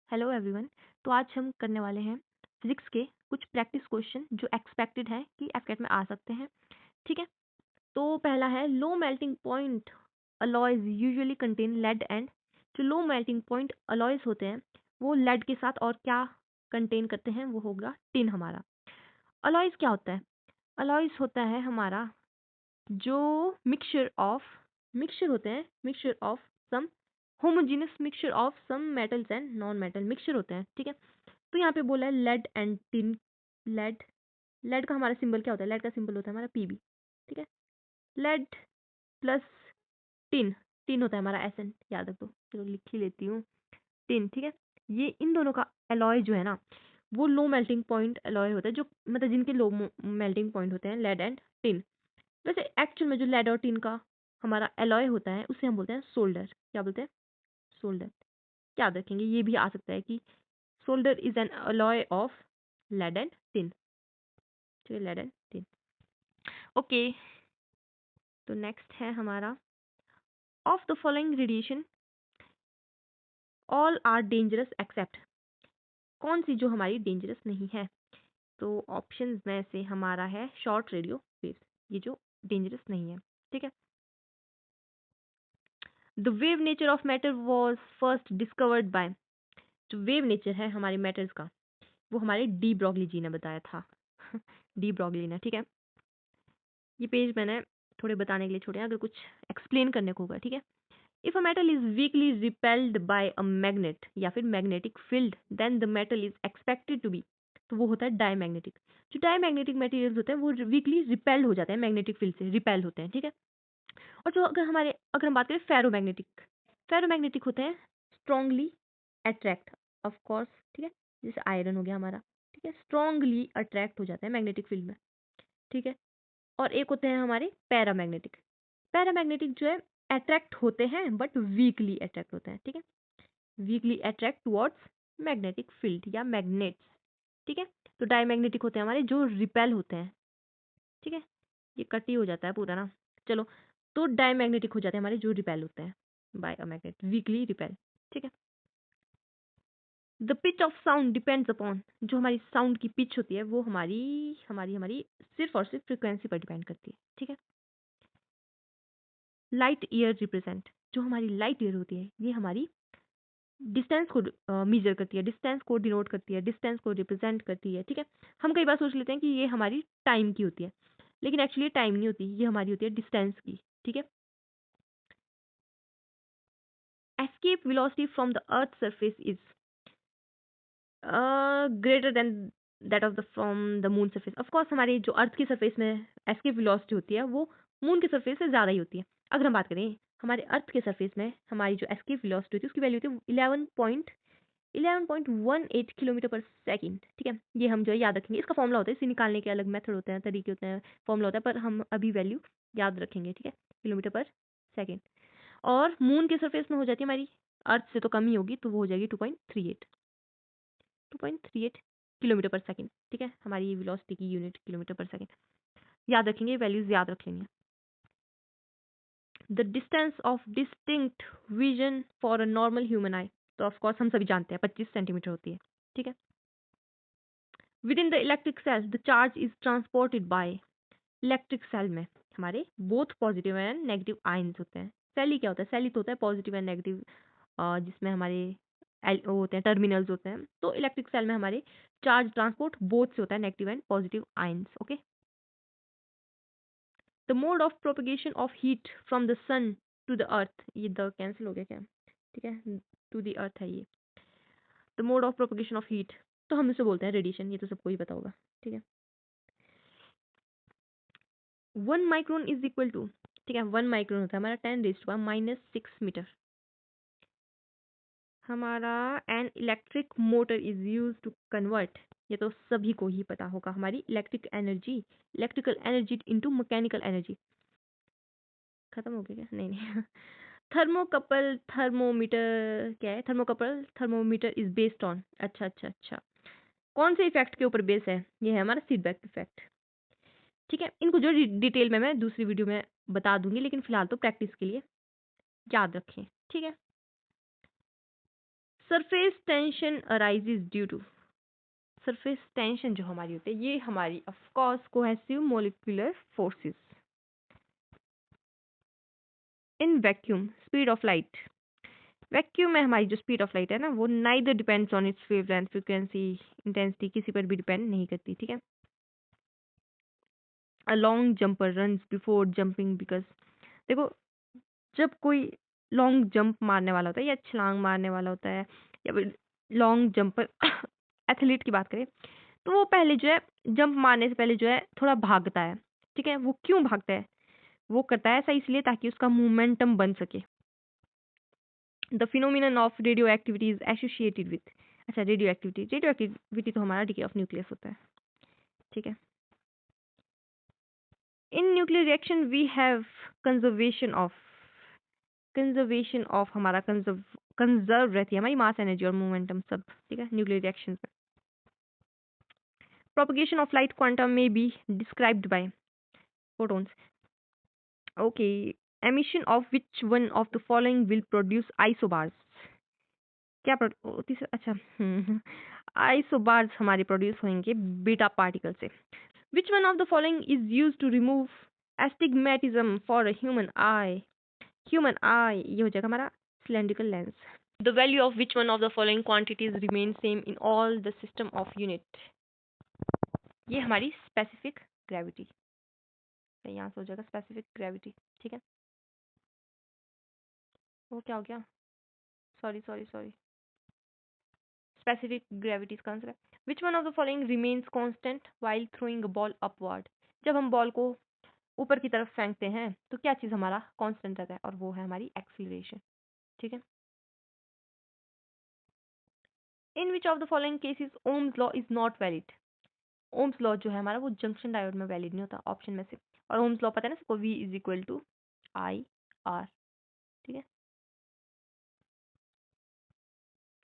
Hello everyone. तो आज हम करने वाले हैं फिजिक्स के कुछ प्रैक्टिस क्वेश्चन जो एक्सपेक्टेड है कि एफकेट में आ सकते हैं। ठीक है, तो पहला है low melting point alloys usually contain lead and. जो लो मेल्टिंग पॉइंट अलॉयज होते हैं वो लेड के साथ और क्या कंटेन करते हैं, वो होगा टिन हमारा। अलॉयज क्या होता है? अलॉयज होता है हमारा जो मिक्सचर होते हैं, mixture of some homogeneous mixture of some metals and non metal mixture होते हैं। ठीक है, तो यहाँ पे बोला है lead and tin. Lead lead का हमारा सिंबल क्या होता है? लेड का सिंबल होता है हमारा पीबी। ठीक है, लेड प्लस टिन। टिन होता है हमारा एसएन, याद रख दो, चलो लिख ही लेती हूँ। टिन, ठीक है। ये इन दोनों का एलॉय जो है ना, वो लो मेल्टिंग पॉइंट एलॉय होता है, जो मतलब जिनके लो मेल्टिंग पॉइंट होते हैं, लेड एंड टिन। वैसे एक्चुअल में जो लेड और टिन का हमारा एलॉय होता है उसे हम बोलते हैं सोल्डर। क्या बोलते हैं? सोल्डर। याद रखेंगे, ये भी आ सकता है कि solder is an alloy of lead and tin. ठीक है, लेड एंड टिन। ओके, तो नेक्स्ट है हमारा of the following radiation all are dangerous except. कौन सी जो हमारी डेंजरस नहीं है? तो ऑप्शंस में से हमारा है शॉर्ट रेडियो वेव्स, ये जो डेंजरस नहीं है। ठीक है, the wave nature of matter was first discovered by. जो वेव नेचर है हमारे मैटर्स का, वो हमारे डी ब्रॉगली जी ने बताया था। डी ब्रॉगली ने। ठीक है, ये पेज मैंने थोड़े बताने के लिए छोड़े हैं, अगर कुछ एक्सप्लेन करने को होगा। ठीक है, if a metal is weakly repelled by a magnet या फिर magnetic field then the metal is expected to be. तो वो होता है डायमैग्नेटिक। जो डायमैग्नेटिक मटेरियल्स होते हैं वो वीकली रिपेल्ड हो जाते हैं, मैग्नेटिक फील्ड से रिपेल होते हैं। ठीक है, और जो अगर हम बात करें फेरोमैग्नेटिक, फेरोमैग्नेटिक होते हैं स्ट्रांगली अट्रैक्ट, ऑफ कोर्स। ठीक है, जैसे आयरन हो गया हमारा। ठीक है, स्ट्रांगली अट्रैक्ट हो जाता है मैग्नेटिक फील्ड में। ठीक है, और एक होते हैं हमारे पैरामैग्नेटिक। पैरामैग्नेटिक जो है अट्रैक्ट होते हैं बट वीकली अट्रैक्ट होते हैं। ठीक है, weekly attract towards magnetic field या मैग्नेट्स। ठीक है, तो डायमैग्नेटिक होते हैं हमारे जो रिपेल होते हैं। ठीक है, ये कट ही हो जाता है पूरा ना। चलो, तो डायमैग्नेटिक हो जाते हैं हमारे जो रिपेल होते हैं by a magnet, weakly repel. ठीक है, the pitch of sound depends upon. जो हमारी साउंड की पिच होती है वो हमारी हमारी हमारी सिर्फ और सिर्फ फ्रिक्वेंसी पर डिपेंड करती है। ठीक है, लाइट ईयर रिप्रेजेंट। जो हमारी लाइट ईयर होती है ये हमारी डिस्टेंस को मेजर करती है, डिस्टेंस को डिनोट करती है, डिस्टेंस को रिप्रेजेंट करती है। ठीक है, हम कई बार सोच लेते हैं कि ये हमारी टाइम की होती है, लेकिन एक्चुअली टाइम नहीं होती, ये हमारी होती है डिस्टेंस की। ठीक है, escape velocity from the earth surface is greater than that of the from the moon surface. Of course हमारी जो अर्थ की सरफेस में एस्केप वेलोसिटी होती है वो मून की सरफेस से ज़्यादा ही होती है। अगर हम बात करें हमारे अर्थ के सरफेस में, हमारी जो एस्केप वेलोसिटी होती है उसकी वैल्यू होती है 11.18 किलोमीटर पर सेकंड। ठीक है, ये हम जो है याद रखेंगे, इसका फॉर्मूला होता है, इसे निकालने के अलग मेथड होते हैं, तरीके होते हैं, फॉर्मूला होता है, पर हम अभी वैल्यू याद रखेंगे। ठीक है, किलोमीटर पर सेकंड। और मून के सरफेस में हो जाती है हमारी अर्थ से तो कम ही होगी, तो वो हो जाएगी 2.38 किलोमीटर पर सेकंड। ठीक है, हमारी ये वेलोसिटी की यूनिट किलोमीटर पर सेकंड। याद रखेंगे, वैल्यूज याद रख लेंगे। The distance of distinct vision for a normal human आई, तो ऑफ कोर्स हम सभी जानते हैं 25 सेंटीमीटर होती है। ठीक है, within the electric cell the charge is transported by. Electric cell में हमारे both positive and negative ions होते हैं। सेल ही क्या होता है? सेल ही तो होता है पॉजिटिव एंड नेगेटिव, जिसमें हमारे वो होते हैं, टर्मिनल्स होते हैं। तो इलेक्ट्रिक सेल में हमारे चार्ज ट्रांसपोर्ट बोथ से होता है, negative and positive ions. Okay, the mode of propagation of heat from the sun to the earth, ये द कैंसिल हो गया क्या? ठीक है, टू द अर्थ है ये। The mode of propagation of heat, तो हम इसे बोलते हैं रेडिएशन, ये तो सबको ही पता होगा। ठीक है, 1 माइक्रोन इज इक्वल टू, ठीक है, 1 माइक्रोन होता है हमारा 10⁻⁻⁶मीटर। हमारा an electric motor is use to convert, ये तो सभी को ही पता होगा, हमारी electrical energy into mechanical energy. खत्म हो गया क्या? नहीं नहीं। थर्मोकपल थर्मोमीटर क्या है? Thermocouple thermometer is based on, अच्छा अच्छा अच्छा, कौन से इफेक्ट के ऊपर बेस है? ये है हमारा फीडबैक इफेक्ट। ठीक है, इनको जो डिटेल में मैं दूसरी वीडियो में बता दूंगी, लेकिन फिलहाल तो प्रैक्टिस के लिए याद रखें। ठीक है, surface tension arises due to, surface tension जो हमारी होती है ये हमारी of course cohesive molecular forces. In vacuum speed of light, vacuum में हमारी जो स्पीड ऑफ लाइट है ना वो neither depends on its wavelength, frequency, intensity, किसी पर भी डिपेंड नहीं करती, ठीक है। A long jumper runs before jumping because, देखो जब कोई लॉन्ग जंप मारने वाला होता है या छलांग मारने वाला होता है या फिर लॉन्ग जंपर एथलीट की बात करें तो वो पहले जो है जंप मारने से पहले जो है थोड़ा भागता है, ठीक है। वो क्यों भागता है? वो करता है ऐसा इसलिए ताकि उसका मोमेंटम बन सके। The phenomenon of radioactivity is associated with, अच्छा रेडियो एक्टिविटी, रेडियो एक्टिविटी तो हमारा डिके ऑफ न्यूक्लियस होता है, ठीक है। In nuclear reaction we have conservation of, conservation of हमारा कंजर्व रहती है हमारी मास एनर्जी और मोमेंटम सब, ठीक है, न्यूक्लियर रिएक्शन में। प्रोपगेशन ऑफ लाइट क्वांटम में be described bye photons, okay. Emission of which one of the following will produce isobars, क्या तीसरा, अच्छा आइसोबार्स हमारे प्रोड्यूस होंगे बीटा पार्टिकल से। Which one of the following is use to remove astigmatism for a human eye, human eye ये हो जाएगा हमारा cylindrical lens. The value of which one of the following quantities remain same in all the system of unit, ये हमारी specific gravity, यहाँ से हो जाएगा स्पेसिफिक ग्रेविटी, ठीक है। वो क्या हो गया, sorry sorry sorry, specific gravity इसका आंसर है। विच one of the following remains constant while throwing a ball upward, जब हम बॉल को ऊपर की तरफ फेंकते हैं तो क्या चीज़ हमारा कांस्टेंट रहता है, और वो है हमारी एक्सीलरेशन, ठीक है। In which of the following cases Ohm's law is not valid, Ohm's law जो है हमारा वो जंक्शन डायोड में वैलिड नहीं होता ऑप्शन में से, और ओम्स लॉ पता है ना सबको, V is equal to I R, ठीक है।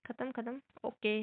खत्म खत्म, ओके।